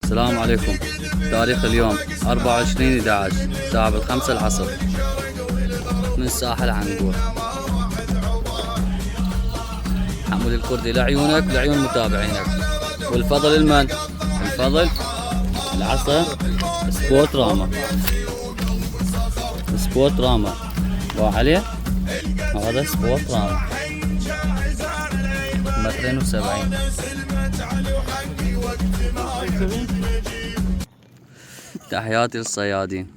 السلام عليكم. تاريخ اليوم 24/11 الساعة 5 العصر من ساحل عنقور. حمود الكردي لعيونك لعيون متابعينك، والفضل لمن؟ الفضل العصا سبوت راما. سبوت راما وعليه هذا سبوت راما 270. تحياتي للصيادين.